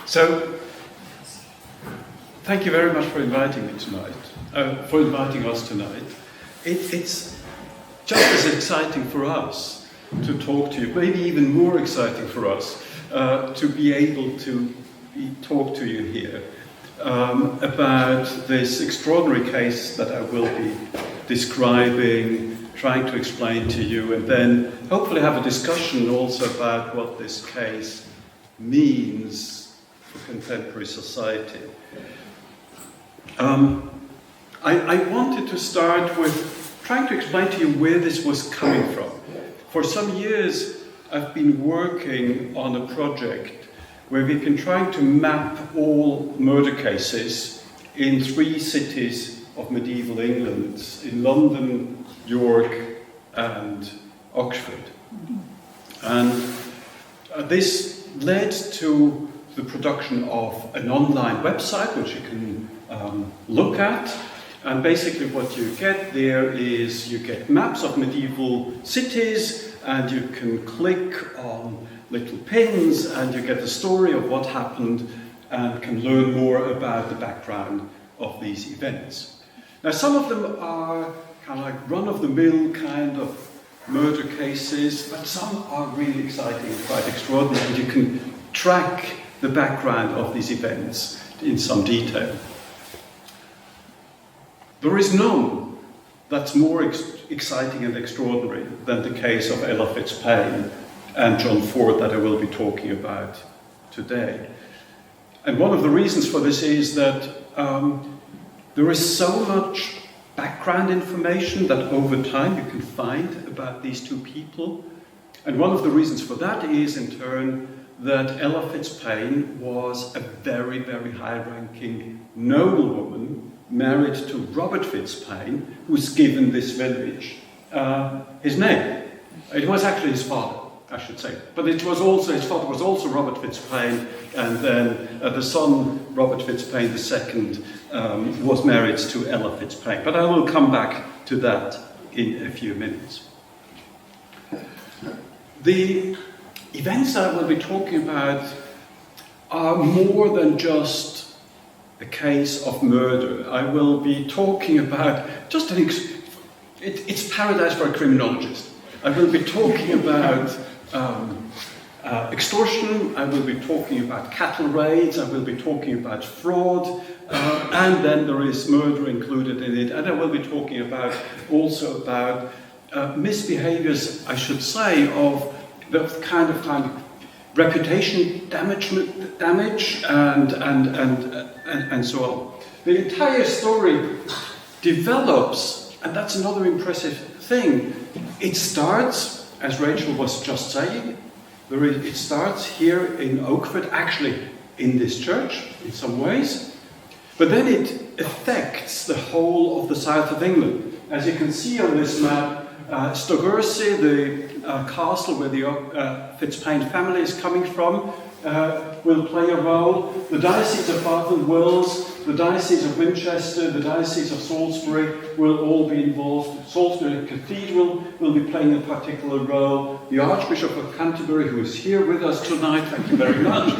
So, thank you very much for inviting me tonight, for inviting us tonight. It's just as exciting for us to talk to you, maybe even more exciting for us to be able to talk to you here about this extraordinary case that I will be describing, trying to explain to you, and then hopefully have a discussion also about what this case means for contemporary society. I wanted to start with trying to explain to you where this was coming from. For some years, I've been working on a project where we've been trying to map all murder cases in 3 cities of medieval England, in London, York, and Okeford. And this led to the production of an online website, which you can look at. And basically what you get there is you get maps of medieval cities, and you can click on little pins, and you get the story of what happened and can learn more about the background of these events. Now, some of them are kind of like run-of-the-mill kind of murder cases, but some are really exciting and quite extraordinary, and you can track the background of these events in some detail. There is none that's more exciting and extraordinary than the case of Ella Fitzpayne and John Forde that I will be talking about today. And one of the reasons for this is that there is so much background information that over time you can find about these 2 people. And one of the reasons for that is, in turn, that Ella Fitzpayne was a very, very high-ranking noblewoman married to Robert Fitzpaine, who's given this village his name. It was actually his father, I should say. But it was also, his father was also Robert Fitzpaine, and then the son, Robert Fitzpaine II, was married to Ella Fitzpayne. But I will come back to that in a few minutes. The events that I will be talking about are more than just a case of murder. I will be talking about just it's paradise for a criminologist. I will be talking about extortion, I will be talking about cattle raids, I will be talking about fraud, and then there is murder included in it, and I will be talking about also about misbehaviors, I should say, of the kind of reputation damage and so on. The entire story develops, and that's another impressive thing. It starts, as Rachel was just saying, it starts here in Okeford, actually in this church in some ways, but then it affects the whole of the south of England. As you can see on this map, Stogursey, the castle where the Fitzpaine family is coming from, will play a role. The Diocese of Bath and Wells, the Diocese of Winchester, the Diocese of Salisbury will all be involved. Salisbury Cathedral will be playing a particular role. The Archbishop of Canterbury, who is here with us tonight, thank you very much,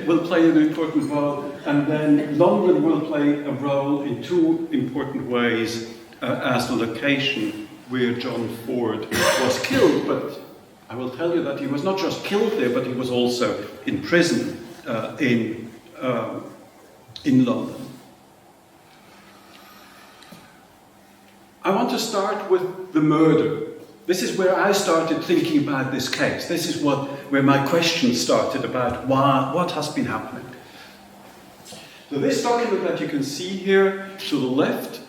will play an important role. And then London will play a role in 2 important ways as the location where John Forde was killed. But I will tell you that he was not just killed there, but he was also in prison in London. I want to start with the murder. This is where I started thinking about this case. This is where my questions started about what has been happening. So this document that you can see here to the left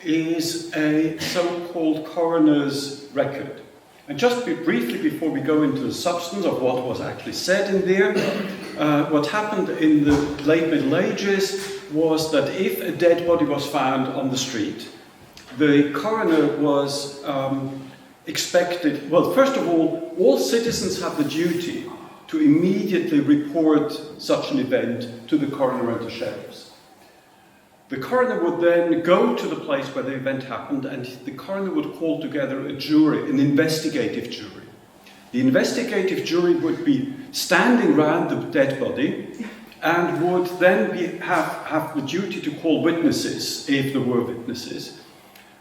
is a so-called coroner's record. And just briefly before we go into the substance of what was actually said in there, what happened in the late Middle Ages was that if a dead body was found on the street, the coroner was expected, well, first of all citizens have the duty to immediately report such an event to the coroner and the sheriffs. The coroner would then go to the place where the event happened, and the coroner would call together a jury, an investigative jury. The investigative jury would be standing round the dead body and would then have the duty to call witnesses, if there were witnesses.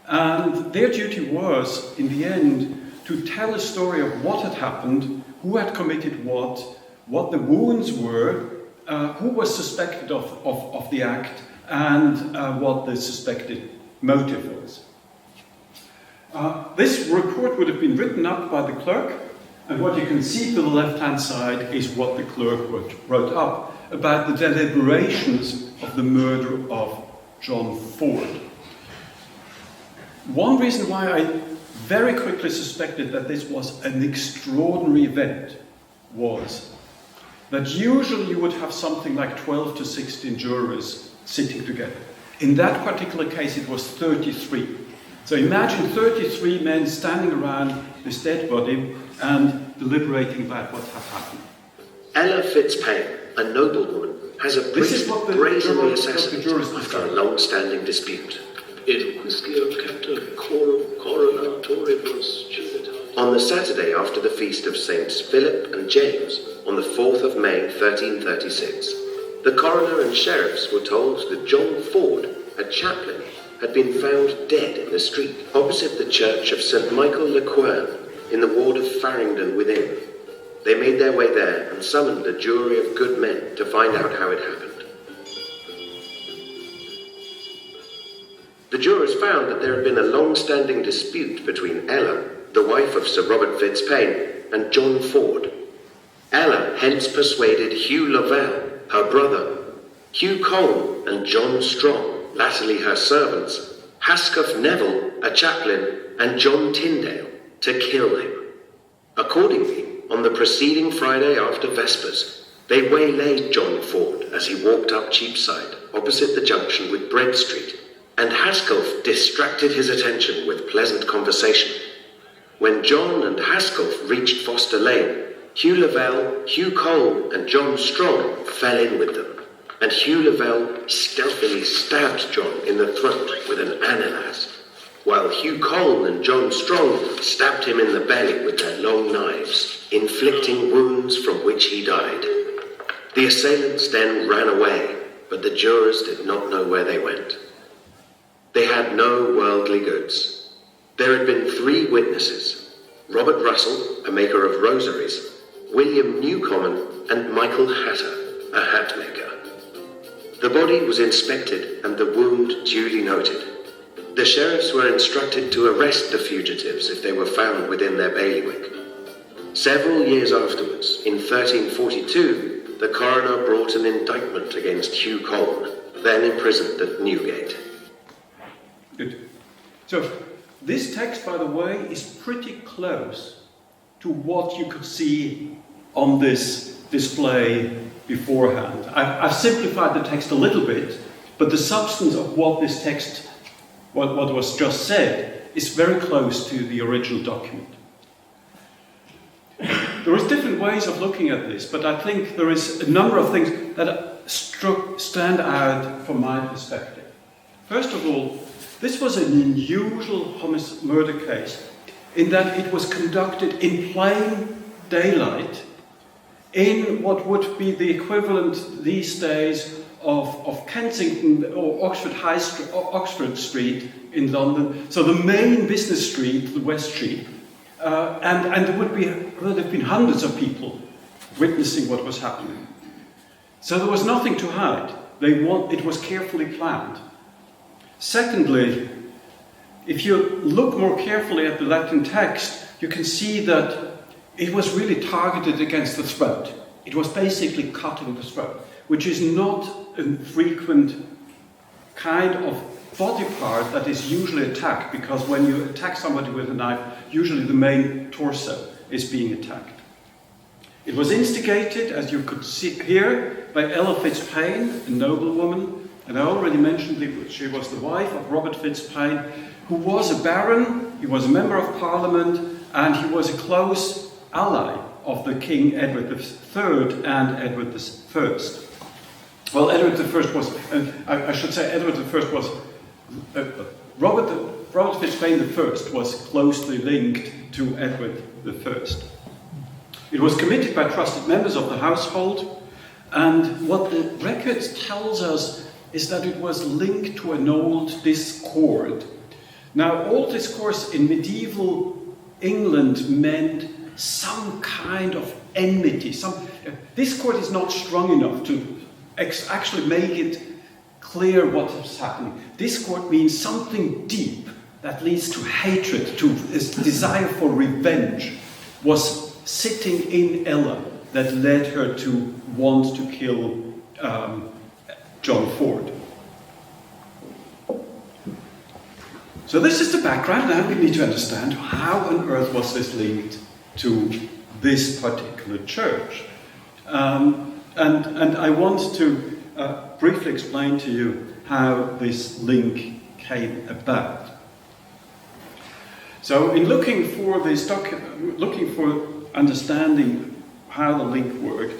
And their duty was, in the end, to tell a story of what had happened, who had committed what the wounds were, who was suspected of the act, and what the suspected motive was. This report would have been written up by the clerk, and what you can see to the left-hand side is what the clerk wrote up about the deliberations of the murder of John Forde. One reason why I very quickly suspected that this was an extraordinary event was that usually you would have something like 12 to 16 jurors sitting together. In that particular case, it was 33. So imagine 33 men standing around this dead body and deliberating about what had happened. Ella Fitzpayne, a noblewoman, has a priest brazenly assassinated after a long-standing dispute. On the Saturday after the feast of Saints Philip and James, on the 4th of May 1336, the coroner and sheriffs were told that John Forde, a chaplain, had been found dead in the street opposite the church of St. Michael le Quern in the ward of Farringdon within. They made their way there and summoned a jury of good men to find out how it happened. The jurors found that there had been a long-standing dispute between Ella, the wife of Sir Robert Fitzpaine, and John Forde. Ella hence persuaded Hugh Lovell, her brother, Hugh Colne and John Strong, latterly her servants, Hascoff Neville, a chaplain, and John Tyndale, to kill him. Accordingly, on the preceding Friday after Vespers, they waylaid John Forde as he walked up Cheapside, opposite the junction with Bread Street, and Hascoff distracted his attention with pleasant conversation. When John and Hascoff reached Foster Lane, Hugh Lovell, Hugh Colne, and John Strong fell in with them, and Hugh Lovell stealthily stabbed John in the throat with an ananas, while Hugh Colne and John Strong stabbed him in the belly with their long knives, inflicting wounds from which he died. The assailants then ran away, but the jurors did not know where they went. They had no worldly goods. There had been 3 witnesses: Robert Russell, a maker of rosaries, William Newcomen, and Michael Hatter, a hat maker. The body was inspected and the wound duly noted. The sheriffs were instructed to arrest the fugitives if they were found within their bailiwick. Several years afterwards, in 1342, the coroner brought an indictment against Hugh Colne, then imprisoned at Newgate. Good. So, this text, by the way, is pretty close to what you could see on this display beforehand. I've simplified the text a little bit, but the substance of what this text, what was just said, is very close to the original document. There is different ways of looking at this, but I think there is a number of things that stand out from my perspective. First of all, this was an unusual murder case in that it was conducted in plain daylight in what would be the equivalent these days of Kensington or Oxford Street in London. So the main business street, the West Street, and there would have been hundreds of people witnessing what was happening. So there was nothing to hide. It was carefully planned. Secondly, if you look more carefully at the Latin text, you can see that it was really targeted against the throat. It was basically cutting the throat, which is not a frequent kind of body part that is usually attacked, because when you attack somebody with a knife, usually the main torso is being attacked. It was instigated, as you could see here, by Ella Fitzpayne, a noblewoman, and I already mentioned that she was the wife of Robert Fitzpaine, who was a baron, he was a member of Parliament, and he was a close ally of the King Edward III and Edward I. Well, Edward I was, I should say Edward I was, Robert Fitzpaine I was closely linked to Edward I. It was committed by trusted members of the household, and what the records tells us is that it was linked to an old discord. Now, old discourse in medieval England meant some kind of enmity. Discord is not strong enough to actually make it clear what is happening. Discord means something deep that leads to hatred, to this desire for revenge, was sitting in Ella that led her to want to kill John Forde. So this is the background. Now we need to understand how on earth was this linked to this particular church. And I want to briefly explain to you how this link came about. So in looking for this looking for understanding how the link worked,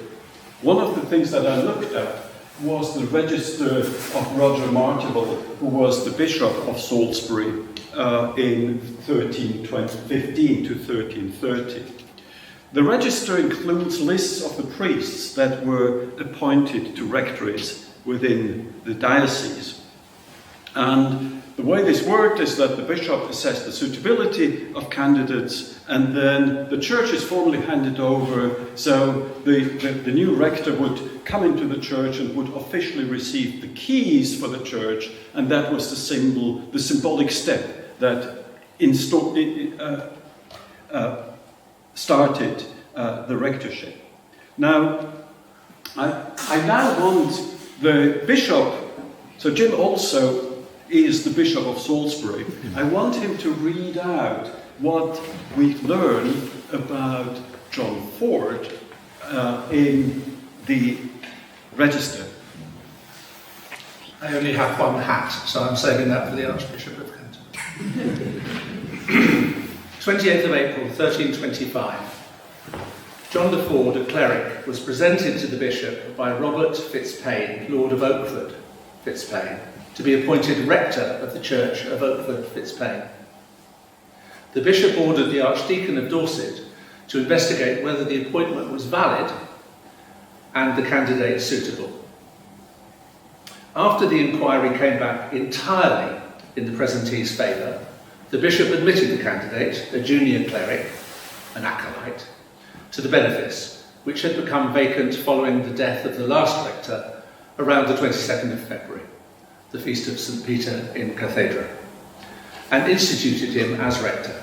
one of the things that I looked at was the register of Roger Martival, who was the Bishop of Salisbury in 1315 to 1330. The register includes lists of the priests that were appointed to rectories within the diocese. And the way this worked is that the bishop assessed the suitability of candidates, and then the church is formally handed over, so the new rector would come into the church and would officially receive the keys for the church, and that was the symbolic step that started the rectorship. Now, I now want the bishop, so Jim also is the Bishop of Salisbury. I want him to read out what we learn about John Forde in the register. I only have one hat, so I'm saving that for the Archbishop of Canterbury. 28th of April, 1325. John de Forde, a cleric, was presented to the bishop by Robert Fitzpayne, Lord of Okeford, Fitzpaine, to be appointed rector of the church of Okeford, Fitzpaine. The bishop ordered the Archdeacon of Dorset to investigate whether the appointment was valid and the candidate suitable. After the inquiry came back entirely in the presentee's favour, the bishop admitted the candidate, a junior cleric, an acolyte, to the benefice, which had become vacant following the death of the last rector around the 22nd of February, the feast of St. Peter in Cathedra, and instituted him as rector.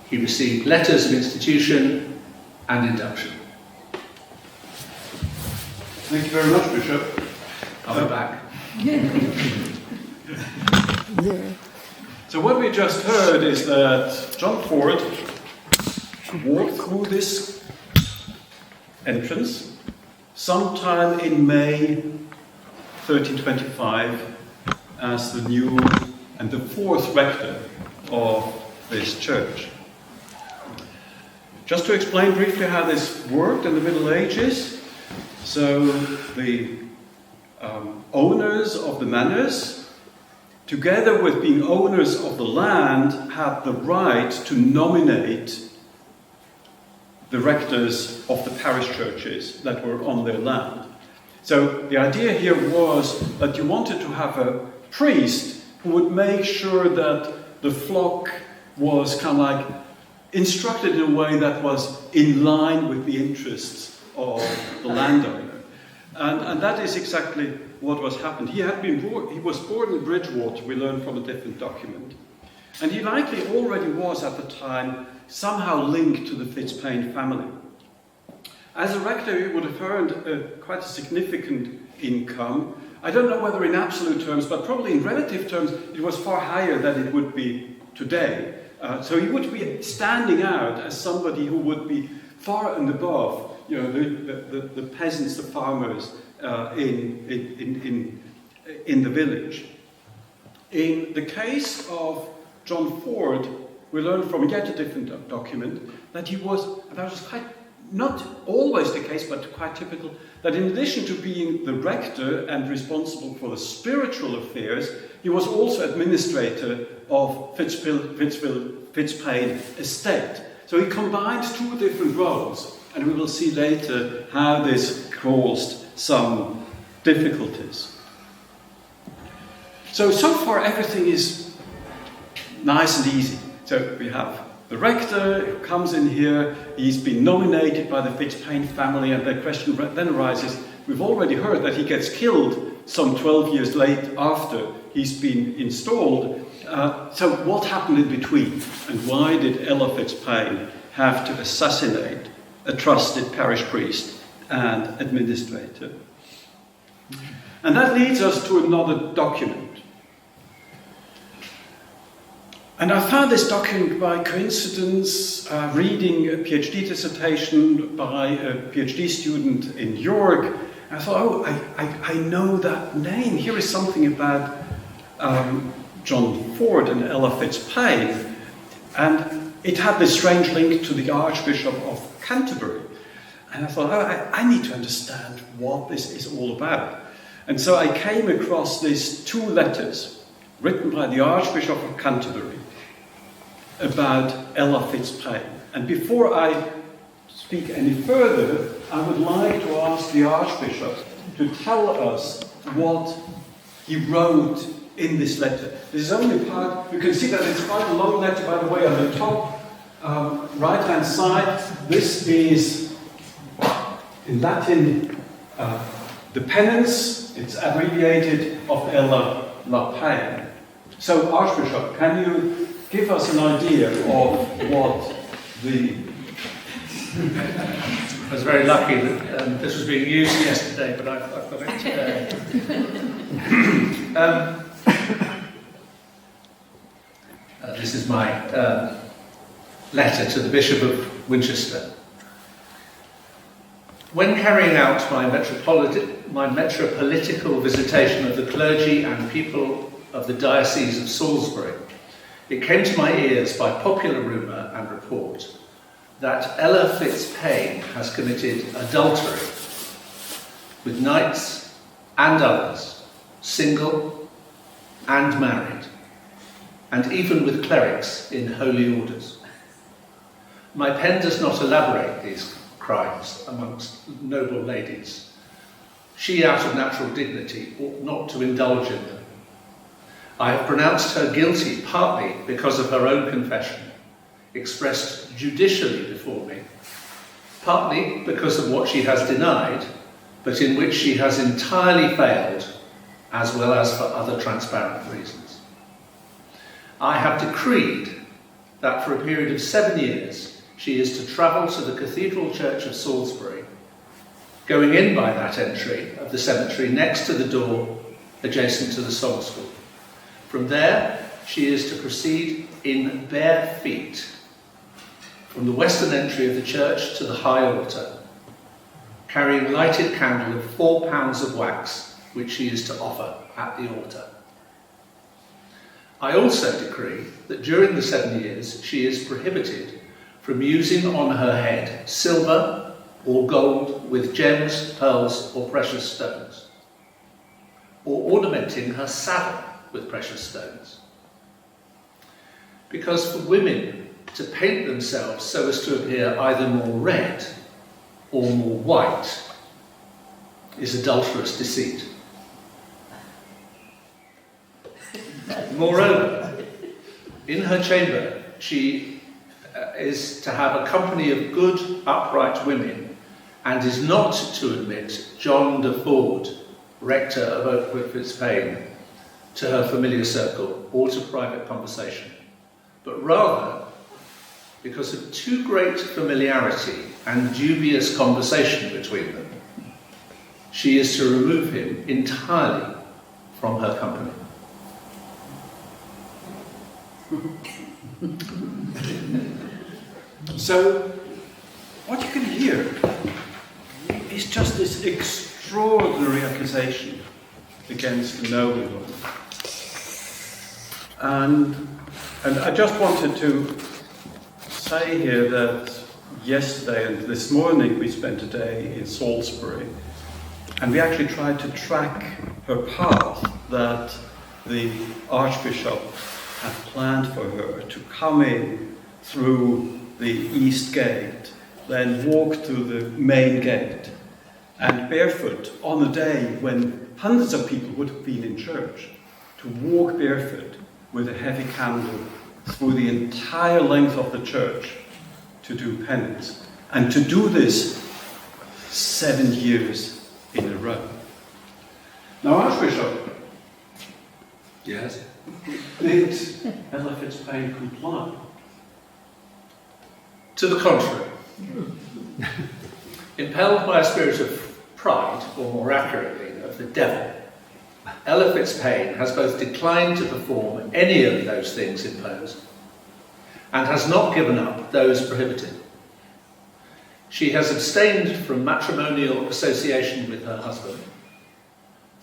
He received letters of institution and induction. Thank you very much, Bishop. I'll be back. So what we just heard is that John Forde walked through this entrance sometime in May 1325 as the new and the fourth rector of this church. Just to explain briefly how this worked in the Middle Ages, so the owners of the manors, together with being owners of the land, had the right to nominate the rectors of the parish churches that were on their land. So the idea here was that you wanted to have a priest who would make sure that the flock was kind of like instructed in a way that was in line with the interests of the landowner. And that is exactly what was happened. He was born in Bridgewater, we learn from a different document. And he likely already was at the time somehow linked to the Fitzpaine family. As a rector, he would have earned quite a significant income. I don't know whether in absolute terms, but probably in relative terms, it was far higher than it would be today. So he would be standing out as somebody who would be far and above, the peasants, the farmers in the village. In the case of John Forde, we learn from yet a different document that he was, and that was quite not always the case, but quite typical, that in addition to being the rector and responsible for the spiritual affairs, he was also administrator of Fitzpaine estate. So he combined two different roles, And we will see later how this caused some difficulties. So far everything is nice and easy. So we have the rector who comes in here, he's been nominated by the Fitzpayne family, and the question then arises, we've already heard that he gets killed some 12 years late after he's been installed. So what happened in between? And why did Ella Fitzpaine have to assassinate a trusted parish priest and administrator? And that leads us to another document. And I found this document by coincidence, reading a PhD dissertation by a PhD student in York. I thought, oh, I know that name. Here is something about John Forde and Ella Fitzpaine. And it had this strange link to the Archbishop of Canterbury. And I thought, oh, I need to understand what this is all about. And so I came across these 2 letters written by the Archbishop of Canterbury about Ella Fitzpaine. And before I speak any further, I would like to ask the Archbishop to tell us what he wrote in this letter. This is only part, you can see that it's quite a long letter, by the way, on the top right-hand side. This is, in Latin, the penance. It's abbreviated of Ella Fitzpaine. So, Archbishop, can you give us an idea of what the... I was very lucky that this was being used yesterday, but I've got it today. This is my letter to the Bishop of Winchester. When carrying out my metropolitical visitation of the clergy and people of the Diocese of Salisbury, it came to my ears by popular rumour and report that Ella Fitzpaine has committed adultery with knights and others, single and married, and even with clerics in holy orders. My pen does not elaborate these crimes amongst noble ladies. She, out of natural dignity, ought not to indulge in them. I have pronounced her guilty partly because of her own confession, expressed judicially before me, partly because of what she has denied, but in which she has entirely failed, as well as for other transparent reasons. I have decreed that for a period of 7 years she is to travel to the Cathedral Church of Salisbury, going in by that entry of the cemetery next to the door adjacent to the song school. From there, she is to proceed in bare feet from the western entry of the church to the high altar, carrying a lighted candle of 4 pounds of wax, which she is to offer at the altar. I also decree that during the 7 years she is prohibited from using on her head silver or gold with gems, pearls or precious stones, or ornamenting her saddle with precious stones. Because for women to paint themselves so as to appear either more red or more white is adulterous deceit. Moreover, in her chamber she is to have a company of good, upright women and is not to admit John de Forde, rector of Okeford, Fitzpayne, to her familiar circle or to private conversation, but rather, because of too great familiarity and dubious conversation between them, she is to remove him entirely from her company. So, what you can hear is just this extraordinary accusation against the nobleman. And I just wanted to say here that yesterday and this morning we spent a day in Salisbury, and we actually tried to track her path that the Archbishop had planned for her to come in through the East Gate then walk to the main gate, and barefoot on a day when hundreds of people would have been in church, to walk barefoot with a heavy candle through the entire length of the church to do penance, and to do this 7 years in a row. Now, Archbishop, Yes. did Ella Fitzpaine comply? To the contrary. Impelled by a spirit of pride, or more accurately, of the devil, Ella Fitzpaine has both declined to perform any of those things imposed and has not given up those prohibited. She has abstained from matrimonial association with her husband,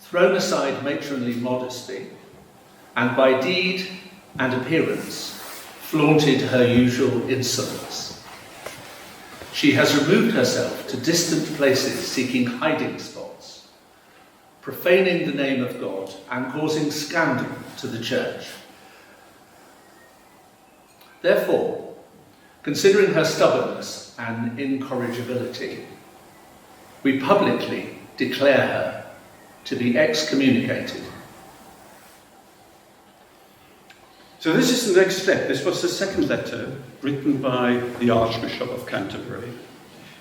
thrown aside matronly modesty, and by deed and appearance flaunted her usual insolence. She has removed herself to distant places seeking hiding spots, profaning the name of God and causing scandal to the church. Therefore, considering her stubbornness and incorrigibility, we publicly declare her to be excommunicated. So this is the next step. This was the second letter written by the Archbishop of Canterbury,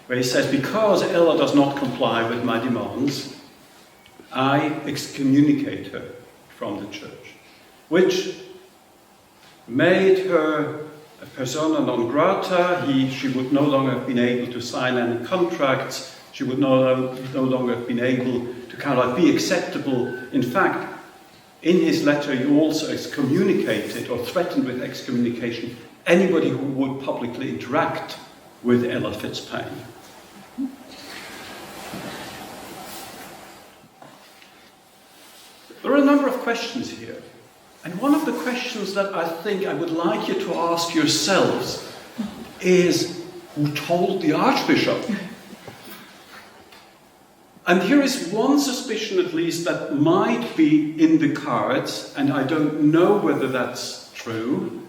where he says, because Ella does not comply with my demands, I excommunicate her from the church, which made her a persona non grata. She would no longer have been able to sign any contracts. She would no longer have been able to kind of be acceptable. In fact, in his letter, he also excommunicated or threatened with excommunication anybody who would publicly interact with Ella Fitzpaine. There are a number of questions here. And one of the questions that I think I would like you to ask yourselves is, who told the Archbishop? And here is one suspicion, at least, that might be in the cards, and I don't know whether that's true.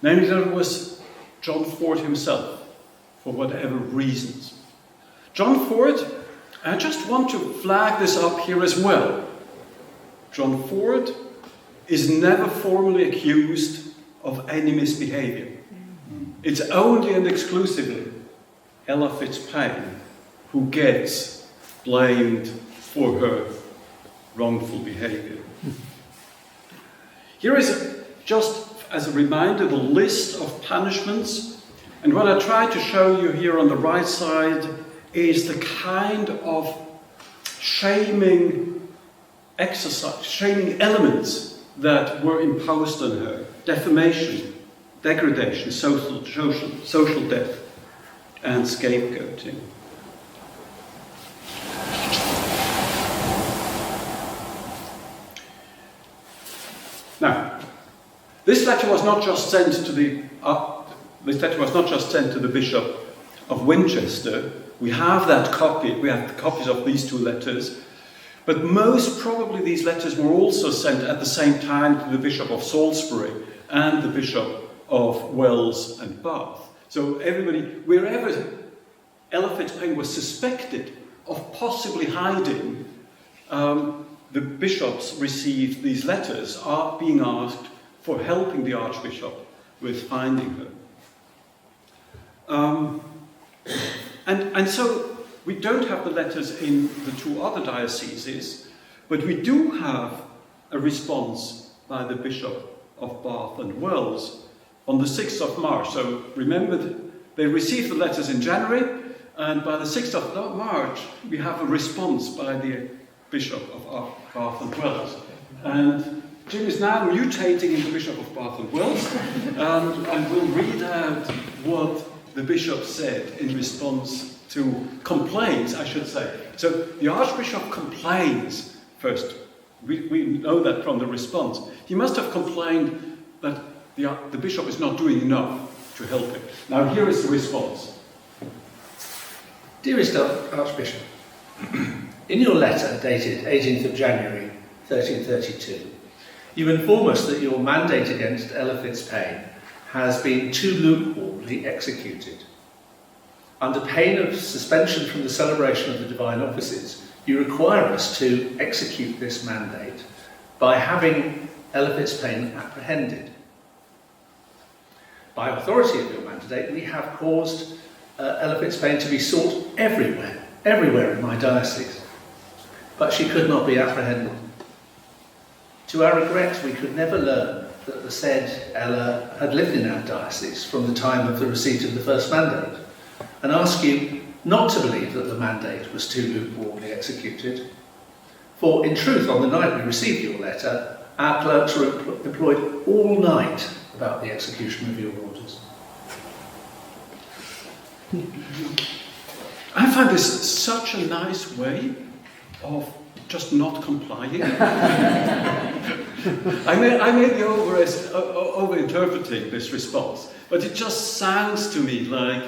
Namely, that it was John Forde himself, for whatever reasons. John Forde, I just want to flag this up here as well. John Forde is never formally accused of any misbehaviour. It's only and exclusively Ella Fitzpaine who gets blamed for her wrongful behaviour. Here is, just as a reminder, the list of punishments. And what I try to show you here on the right side is the kind of shaming exercise, shaming elements that were imposed on her. Defamation, degradation, social death, and scapegoating. Now, this letter was not just sent to the Bishop of Winchester. We have that copy. We have the copies of these two letters. But most probably these letters were also sent at the same time to the Bishop of Salisbury and the Bishop of Wells and Bath. So everybody, wherever Ella Fitzpaine was suspected of possibly hiding, the bishops received these letters, are being asked for helping the Archbishop with finding her. And so we don't have the letters in the two other dioceses, but we do have a response by the Bishop of Bath and Wells on the 6th of March. So remember, they received the letters in January, and by the 6th of March, we have a response by the Bishop of Bath and Wells. And Jim is now mutating into Bishop of Bath and Wells, and will read out what the Bishop said in response to complaints, I should say. So the Archbishop complains first. We know that from the response. He must have complained that the Bishop is not doing enough to help him. Now here is the response. Dearest Archbishop, in your letter dated 18th of January 1332, you inform us that your mandate against Ella Fitzpaine has been too lukewarmly executed. under pain of suspension from the celebration of the divine offices, you require us to execute this mandate by having Ella Fitzpaine apprehended. By authority of your mandate, we have caused Ella Fitzpaine to be sought everywhere in my diocese, but she could not be apprehended. To our regret, we could never learn that the said Ella had lived in our diocese from the time of the receipt of the first mandate, and ask you not to believe that the mandate was too lukewarmly executed. For in truth, on the night we received your letter, our clerks were employed all night about the execution of your orders. I find this such a nice way of just not complying. I may be over-interpreting this response, but it just sounds to me like,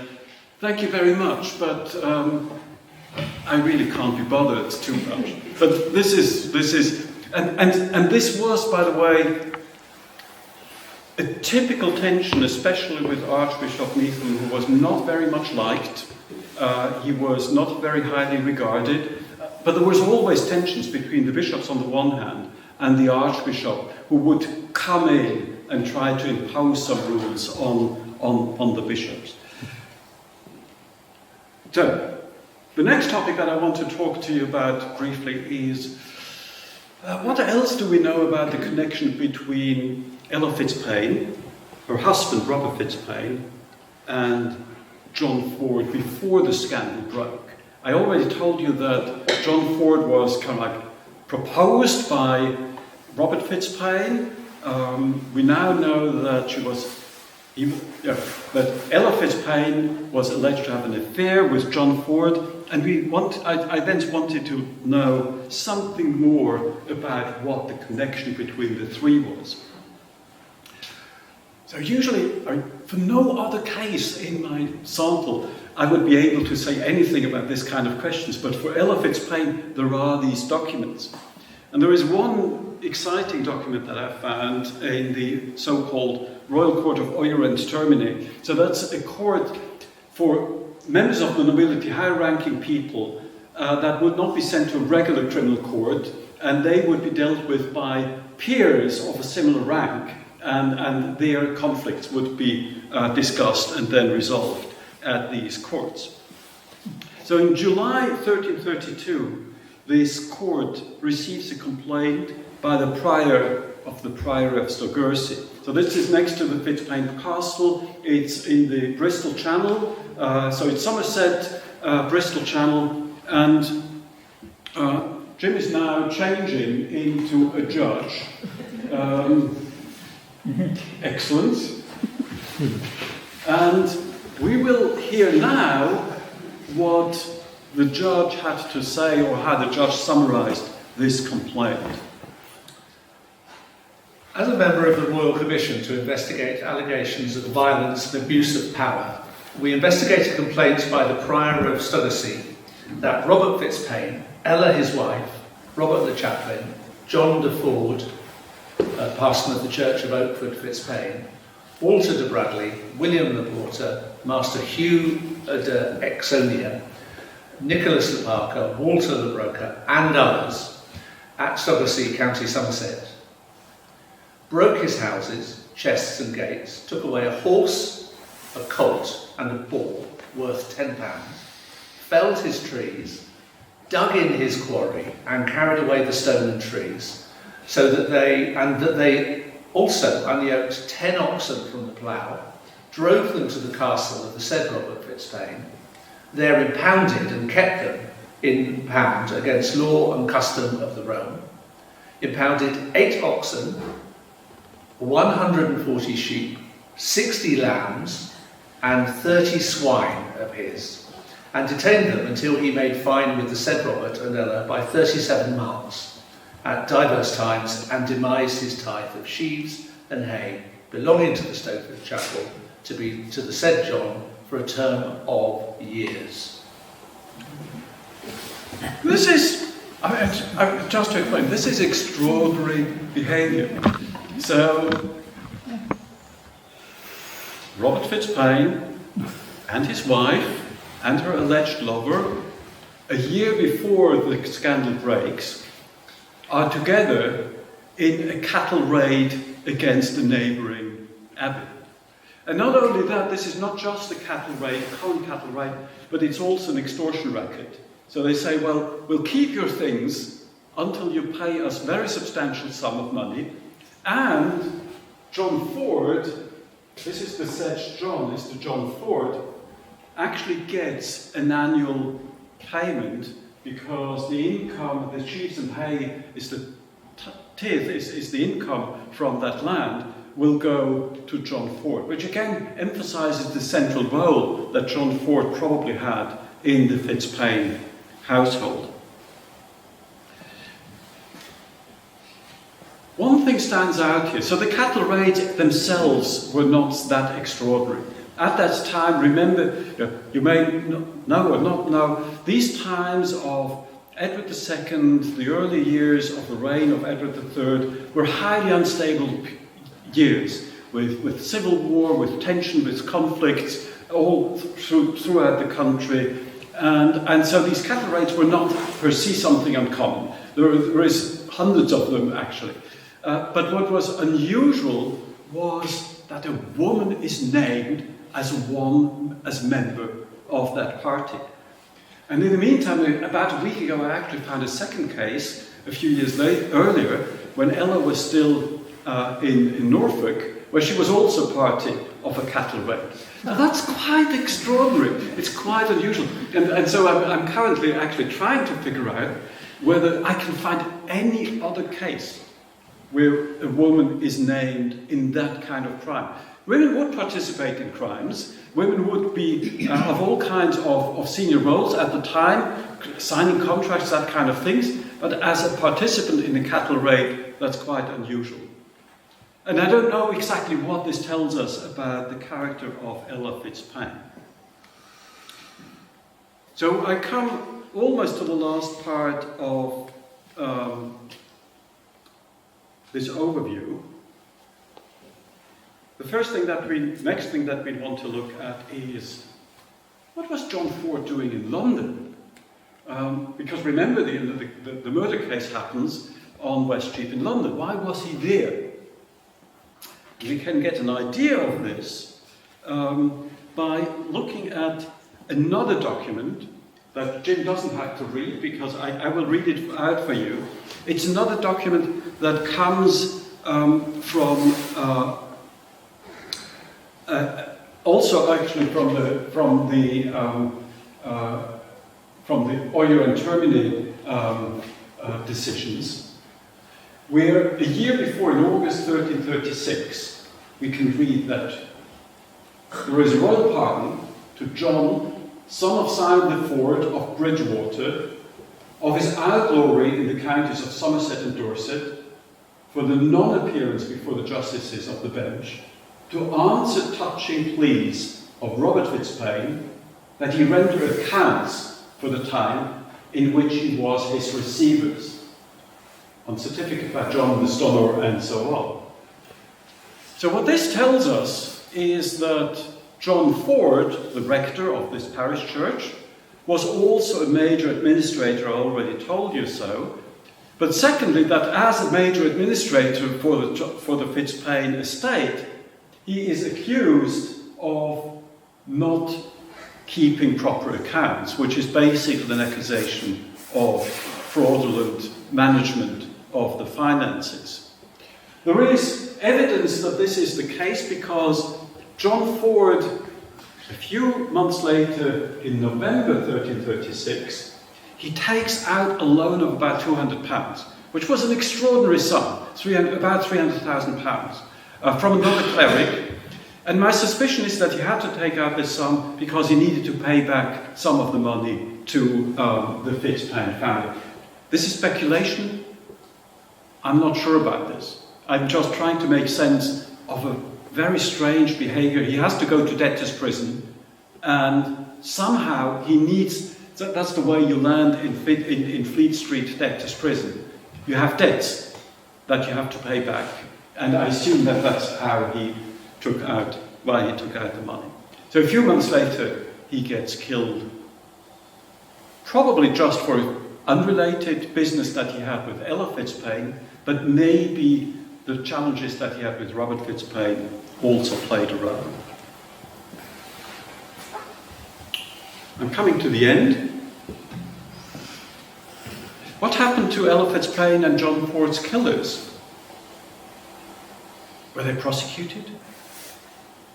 thank you very much, but I really can't be bothered too much. But this is, and this was, by the way, a typical tension, especially with Archbishop Meetham, who was not very much liked. He was not very highly regarded. But there was always tensions between the bishops on the one hand and the Archbishop, who would come in and try to impose some rules on the bishops. So, the next topic that I want to talk to you about briefly is what else do we know about the connection between Ella Fitzpaine, her husband Robert Fitzpaine, and John Forde before the scandal broke? I already told you that John Forde was kind of like proposed by Robert Fitzpaine. We now know that that Ella Fitzpaine was alleged to have an affair with John Forde, and I then wanted to know something more about what the connection between the three was. So usually, for no other case in my sample, I would be able to say anything about this kind of questions, but for Ella Fitzpaine, there are these documents. And there is one exciting document that I found in the so-called Royal Court of Oyer and Termine. So that's a court for members of the nobility, high-ranking people, that would not be sent to a regular criminal court, and they would be dealt with by peers of a similar rank, and their conflicts would be discussed and then resolved at these courts. So in July 1332, this court receives a complaint by the prior of Stogursey. So this is next to the Fitzpaine Castle. It's in the Bristol Channel. So it's Somerset, Bristol Channel, and Jim is now changing into a judge. Excellent. And we will hear now what the judge had to say, or how the judge summarised this complaint. As a member of the Royal Commission to investigate allegations of violence and abuse of power, we investigated complaints by the Prior of Stogursey that Robert Fitzpaine, Ella his wife, Robert the chaplain, John de Forde, parson of the Church of Okeford, Fitzpaine, Walter de Bradley, William the Porter, Master Hugh de Exonia, Nicholas the Parker, Walter the Broker, and others at Stogursey, County Somerset, broke his houses, chests and gates, took away a horse, a colt, and a boar worth £10, felled his trees, dug in his quarry, and carried away the stone and trees, so that they also unyoked 10 oxen from the plough, drove them to the castle of the said Robert Fitzpaine, there impounded and kept them in pound against law and custom of the realm, impounded 8 oxen, 140 sheep, 60 lambs, and 30 swine of his, and detained them until he made fine with the said Robert and Ella by 37 marks at divers times, and demised his tithe of sheaves and hay belonging to the Stokeford Chapel to be to the said John for a term of years. This is, just to explain, this is extraordinary behaviour. So, Robert Fitzpaine and his wife and her alleged lover, a year before the scandal breaks, are together in a cattle raid against a neighbouring abbey. And not only that, this is not just a cattle raid, a common cattle raid, but it's also an extortion racket. So they say, well, we'll keep your things until you pay us a very substantial sum of money. And John Forde, this is the said John, is the John Forde, actually gets an annual payment because the income, the sheaves and hay, is the tithe, is the income from that land, will go to John Forde, which again emphasises the central role that John Forde probably had in the Fitzpayne household. One thing stands out here. So the cattle raids themselves were not that extraordinary. At that time, remember, you may know or not know, these times of Edward II, the early years of the reign of Edward III, were highly unstable years, with civil war, with tension, with conflicts, all throughout the country. And so these cattle raids were not per se something uncommon. There is hundreds of them, actually. But what was unusual was that a woman is named as member of that party. And in the meantime, about a week ago, I actually found a second case, a few years earlier, when Ella was still in Norfolk, where she was also party of a cattle raid. Now that's quite extraordinary. It's quite unusual. And so I'm currently actually trying to figure out whether I can find any other case where a woman is named in that kind of crime. Women would participate in crimes. Women would be of all kinds of senior roles at the time, signing contracts, that kind of things. But as a participant in a cattle raid, that's quite unusual. And I don't know exactly what this tells us about the character of Ella Fitzpaine. So I come almost to the last part of this overview. The next thing that we want to look at is, what was John Forde doing in London? Because remember, the murder case happens on West Street in London. Why was he there? We can get an idea of this by looking at another document that Jim doesn't have to read, because I will read it out for you. It's another document that comes from also actually from the Euler and Termini decisions, where a year before, in August 1336, we can read that there is a royal pardon to John, son of Simon the Forde of Bridgewater, of his outlawry in the counties of Somerset and Dorset, for the non-appearance before the justices of the bench, to answer touching pleas of Robert Fitzpayne, that he render accounts for the time in which he was his receivers, on certificate by John the Stonor, and so on. So what this tells us is that John Forde, the rector of this parish church, was also a major administrator. I already told you so. But secondly, that as a major administrator for the Fitzpayne estate, he is accused of not keeping proper accounts, which is basically an accusation of fraudulent management of the finances. There is evidence that this is the case because John Forde, a few months later, in November 1336, he takes out a loan of about £200, which was an extraordinary sum, about £300,000, from another cleric. And my suspicion is that he had to take out this sum because he needed to pay back some of the money to the Fitzpaine family. This is speculation. I'm not sure about this. I'm just trying to make sense of a very strange behaviour. He has to go to debtor's prison, and somehow he needs... That's the way you land in Fleet Street debtor's prison. You have debts that you have to pay back. And I assume that that's how he took out the money. So a few months later, he gets killed. Probably just for unrelated business that he had with Ella Fitzpayne, but maybe the challenges that he had with Robert Fitzpaine also played a role. I'm coming to the end. What happened to Ella Fitzpaine and John Ford's killers? Were they prosecuted?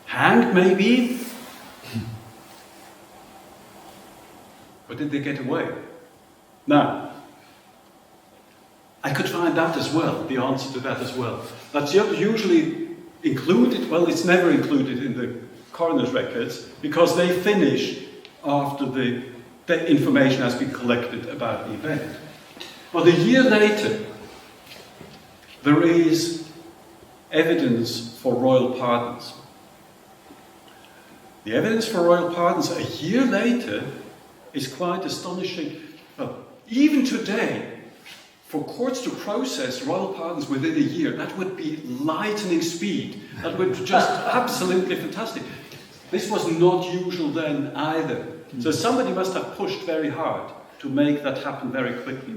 Hanged, maybe? Or did they get away? Now, I could find that as well, the answer to that as well. That's usually included, well, it's never included in the coroner's records, because they finish after the information has been collected about the event. But a year later, there is evidence for royal pardons. The evidence for royal pardons a year later is quite astonishing. Well, even today, for courts to process royal pardons within a year, that would be lightning speed. That would be just absolutely fantastic. This was not usual then either. So somebody must have pushed very hard to make that happen very quickly.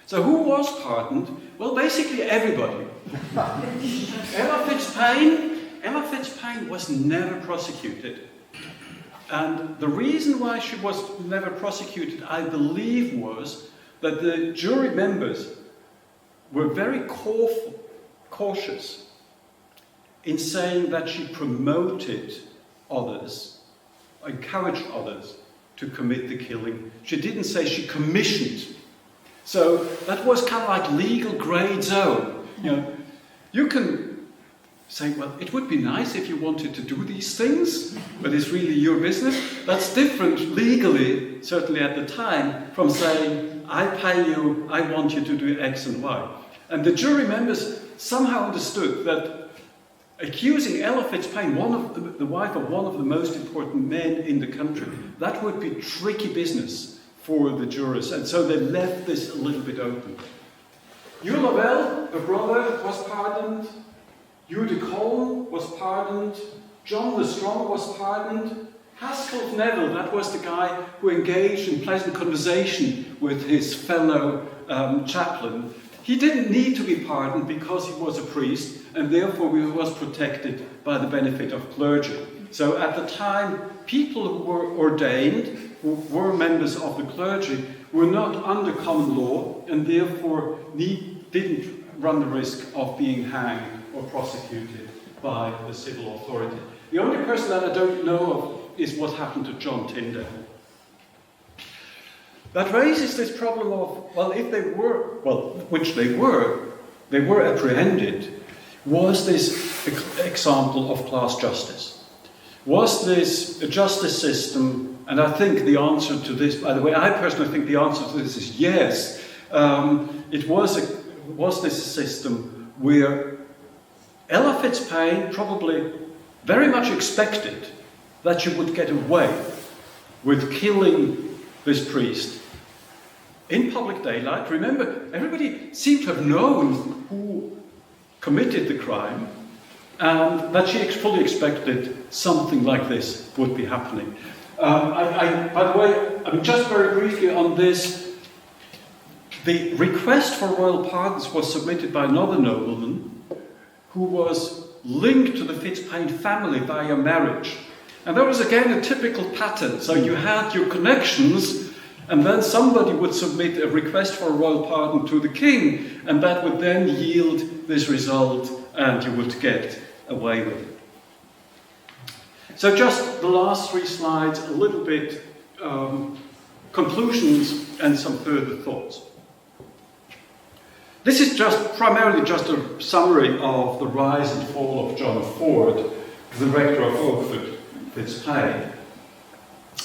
So who was pardoned? Well, basically everybody. Ella Fitzpaine was never prosecuted. And the reason why she was never prosecuted, I believe, was that the jury members were very cautious in saying that she promoted others, encouraged others to commit the killing. She didn't say she commissioned. So that was kind of like legal grade zone. You can say, well, it would be nice if you wanted to do these things, but it's really your business. That's different legally, certainly at the time, from saying, I pay you, I want you to do X and Y. And the jury members somehow understood that accusing Ella Fitzpaine, the wife of one of the most important men in the country, that would be tricky business for the jurors, and so they left this a little bit open. Hugh Lovell, her brother, was pardoned. Hugh de Colne was pardoned. John the Strong was pardoned. Haskell Neville, that was the guy who engaged in pleasant conversation with his fellow chaplain. He didn't need to be pardoned because he was a priest, and therefore he was protected by the benefit of clergy. So at the time, people who were ordained, who were members of the clergy, were not under common law, and therefore didn't run the risk of being hanged or prosecuted by the civil authority. The only person that I don't know of is what happened to John Tyndale. That raises this problem of, well, if they were, well, which they were apprehended. Was this example of class justice? Was this a justice system? And I think the answer to this, by the way, I personally think the answer to this is yes. It was this a system where Ella Fitzpaine probably very much expected that she would get away with killing this priest in public daylight. Remember, everybody seemed to have known who committed the crime, and that she fully expected something like this would be happening. By the way, just very briefly on this, the request for royal pardons was submitted by another nobleman who was linked to the Fitzpaine family via marriage. And that was again a typical pattern. So you had your connections, and then somebody would submit a request for a royal pardon to the king, and that would then yield this result, and you would get away with it. So just the last 3 slides, a little bit conclusions and some further thoughts. This is primarily just a summary of the rise and fall of John Forde, the rector of Okeford, Fitzpaine.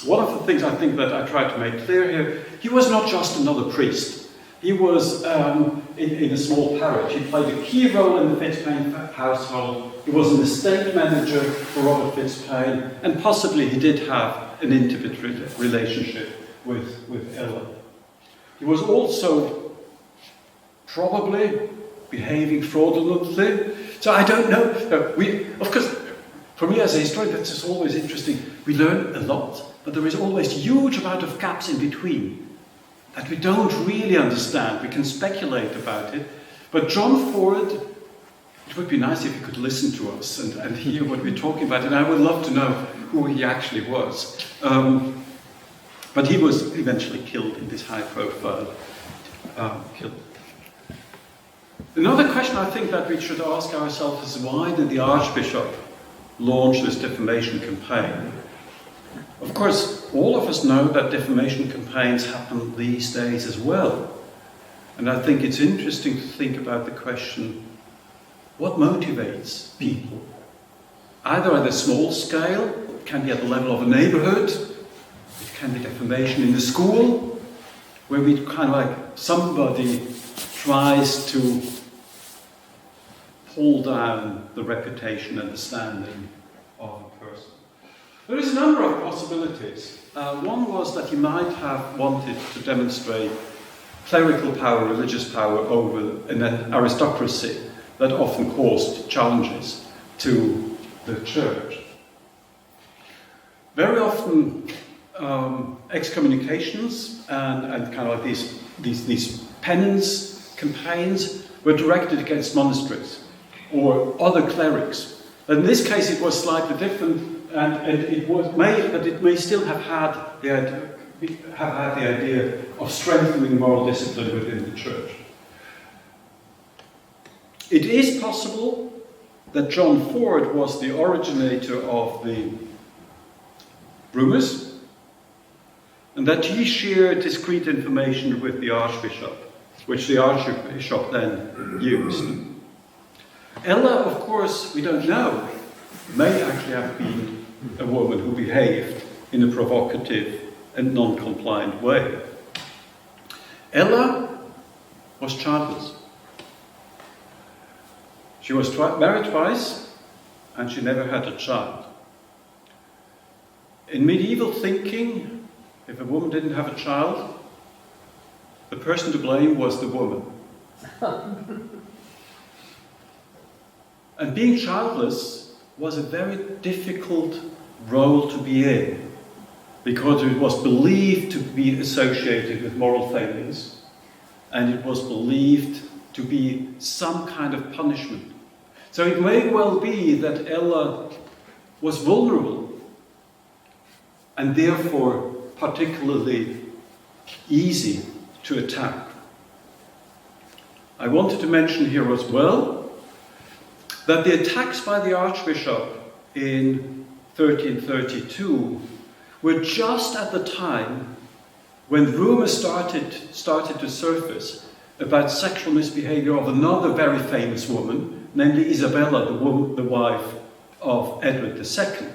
One of the things I think that I tried to make clear here, he was not just another priest. He was in a small parish. He played a key role in the Fitzpaine household. He was an estate manager for Robert Fitzpaine, and possibly he did have an intimate relationship with Ella. He was also probably behaving fraudulently. So I don't know. Of course, for me as a historian, that's just always interesting. We learn a lot, but there is always a huge amount of gaps in between that we don't really understand. We can speculate about it, but John Forde, it would be nice if he could listen to us and hear what we're talking about, and I would love to know who he actually was. But he was eventually killed in this high-profile kill. Another question I think that we should ask ourselves is, why did the Archbishop launch this defamation campaign? Of course, all of us know that defamation campaigns happen these days as well. And I think it's interesting to think about the question, what motivates people? Either at a small scale, it can be at the level of a neighborhood, it can be defamation in the school, where we kind of like somebody tries to pull down the reputation and the standing of a person. There is a number of possibilities. One was that he might have wanted to demonstrate clerical power, religious power over an aristocracy that often caused challenges to the church. Very often, excommunications and kind of like these penance campaigns were directed against monasteries or other clerics. In this case, it was slightly different, and it may still have had the idea of strengthening moral discipline within the church. It is possible that John Forde was the originator of the rumours, and that he shared discreet information with the Archbishop, which the Archbishop then used. Ella, of course, we don't know, may actually have been a woman who behaved in a provocative and non-compliant way. Ella was childless. She was married twice, and she never had a child. In medieval thinking, if a woman didn't have a child, the person to blame was the woman. And being childless was a very difficult role to be in, because it was believed to be associated with moral failings, and it was believed to be some kind of punishment. So it may well be that Ella was vulnerable, and therefore particularly easy to attack. I wanted to mention here as well that the attacks by the Archbishop in 1332 were just at the time when rumours started to surface about sexual misbehaviour of another very famous woman, namely Isabella, the wife of Edward II,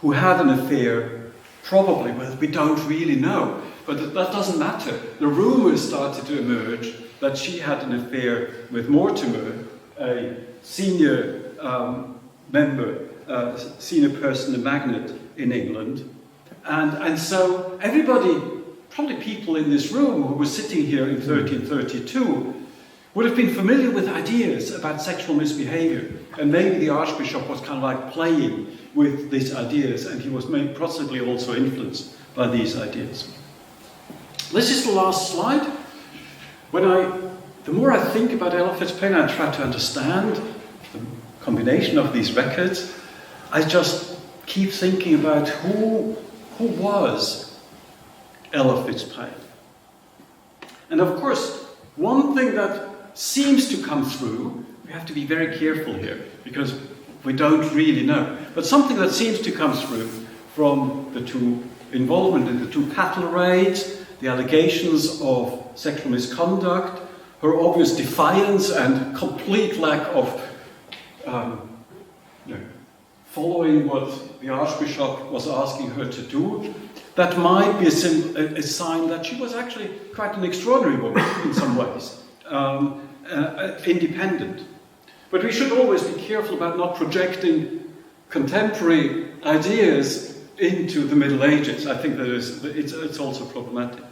who had an affair, probably, well, we don't really know, but that doesn't matter. The rumours started to emerge that she had an affair with Mortimer, a senior senior person, a magnate in England. And so everybody, probably people in this room who were sitting here in 1332, would have been familiar with ideas about sexual misbehaviour. And maybe the Archbishop was kind of like playing with these ideas, and he was maybe possibly also influenced by these ideas. This is the last slide. The more I think about Ella Fitzpaine, I try to understand the combination of these records. I just keep thinking about who was Ella Fitzpaine. And of course, one thing that seems to come through, we have to be very careful here, because we don't really know, but something that seems to come through from the two involvement in the two cattle raids, the allegations of sexual misconduct, her obvious defiance and complete lack of following what the Archbishop was asking her to do, that might be a sign that she was actually quite an extraordinary woman in some ways, independent. But we should always be careful about not projecting contemporary ideas into the Middle Ages. I think that it's also problematic.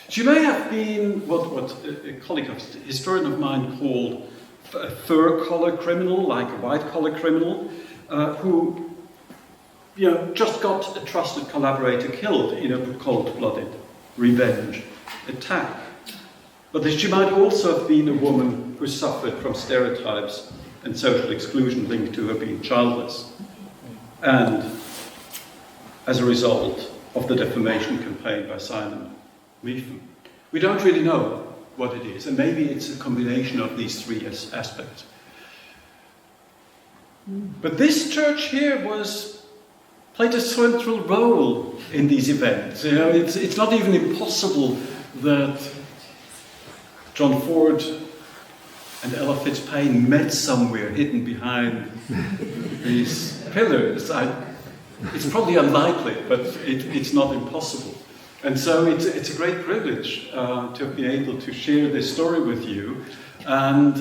She may have been what a colleague, a historian of mine, called a fur-collar criminal, like a white-collar criminal, who just got a trusted collaborator killed in a cold-blooded revenge attack. But that she might also have been a woman who suffered from stereotypes and social exclusion linked to her being childless. And as a result of the defamation campaign by Simon Meehan. We don't really know what it is, and maybe it's a combination of these three aspects. But this church here played a central role in these events. It's not even impossible that John Forde and Ella Fitzpaine met somewhere hidden behind these pillars. It's probably unlikely, but it's not impossible. And so it's a great privilege to have been able to share this story with you. And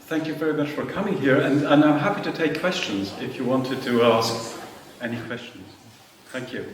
thank you very much for coming here. And I'm happy to take questions if you wanted to ask any questions. Thank you.